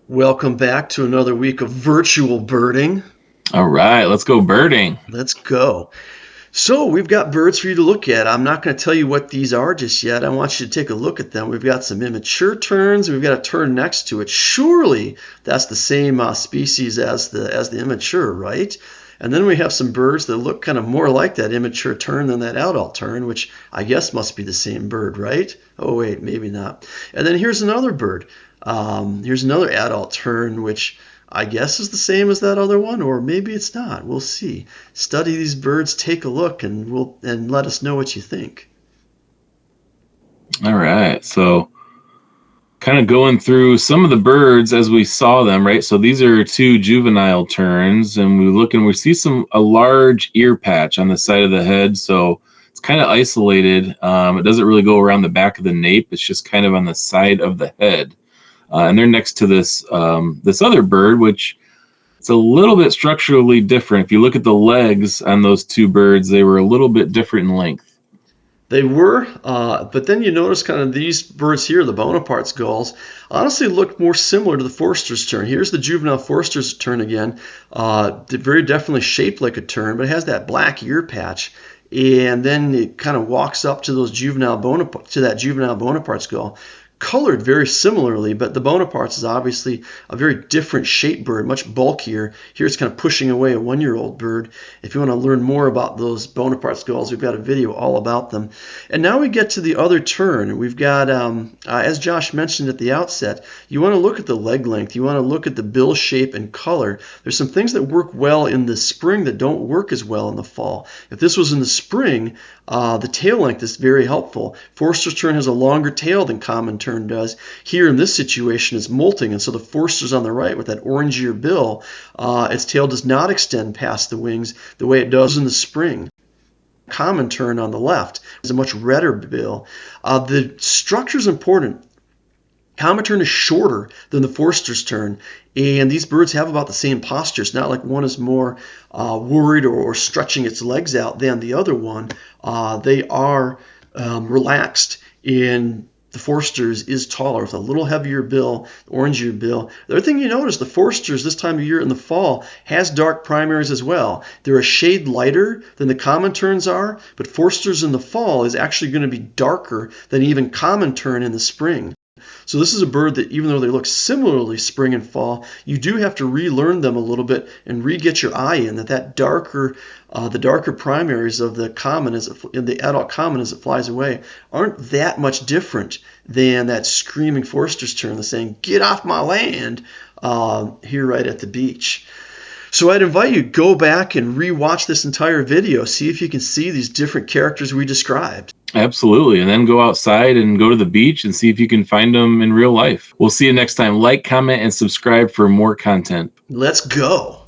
Welcome back to another week of virtual birding. All right, let's go birding. Let's go. So we've got birds for you to look at. I'm not going to tell you what these are just yet. I want you to take a look at them. We've got some immature terns. We've got a tern next to it. Surely that's the same species as the immature, right? And then we have some birds that look kind of more like that immature tern than that adult tern, which I guess must be the same bird, right? Oh wait, maybe not. And then here's another bird. Here's another adult tern, which I guess is the same as that other one, or maybe it's not. We'll see. Study these birds, take a look, and let us know what you think. All right, so kind of going through some of the birds as we saw them, right? So these are two juvenile terns, and we look and we see a large ear patch on the side of the head. So it's kind of isolated. It doesn't really go around the back of the nape. It's just kind of on the side of the head. And they're next to this other bird, which it's a little bit structurally different. If you look at the legs on those two birds, they were a little bit different in length. They were, but then you notice kind of these birds here, the Bonaparte's gulls, honestly look more similar to the Forsters Tern. Here's the juvenile Forsters Tern again. Very definitely shaped like a tern, but it has that black ear patch. And then it kind of walks up to that juvenile Bonaparte's gull, colored very similarly, but the Bonaparte's is obviously a very different shaped bird, much bulkier. Here it's kind of pushing away a one-year-old bird. If you want to learn more about those Bonaparte's gulls, we've got a video all about them. And now we get to the other tern. We've got, as Josh mentioned at the outset, you want to look at the leg length. You want to look at the bill shape and color. There's some things that work well in the spring that don't work as well in the fall. If this was in the spring, the tail length is very helpful. Forsters Tern has a longer tail than Common Tern does. Here in this situation, it's molting, and so the Forsters on the right with that orangier bill, its tail does not extend past the wings the way it does in the spring. Common Tern on the left is a much redder bill. The structure is important. Common Tern is shorter than the Forsters Tern, and these birds have about the same posture. It's not like one is more worried or stretching its legs out than the other one. They are relaxed, and the Forsters is taller with a little heavier bill, orangier bill. The other thing you notice, the Forsters this time of year in the fall has dark primaries as well. They're a shade lighter than the Common Terns are, but Forsters in the fall is actually going to be darker than even Common Tern in the spring. So this is a bird that, even though they look similarly spring and fall, you do have to relearn them a little bit and re-get your eye in that darker, the darker primaries of the common in the adult common as it flies away aren't that much different than that screaming Forsters Tern that's saying, "Get off my land," here right at the beach. So I'd invite you to go back and re-watch this entire video, see if you can see these different characters we described. Absolutely. And then go outside and go to the beach and see if you can find them in real life. We'll see you next time. Like, comment, and subscribe for more content. Let's go.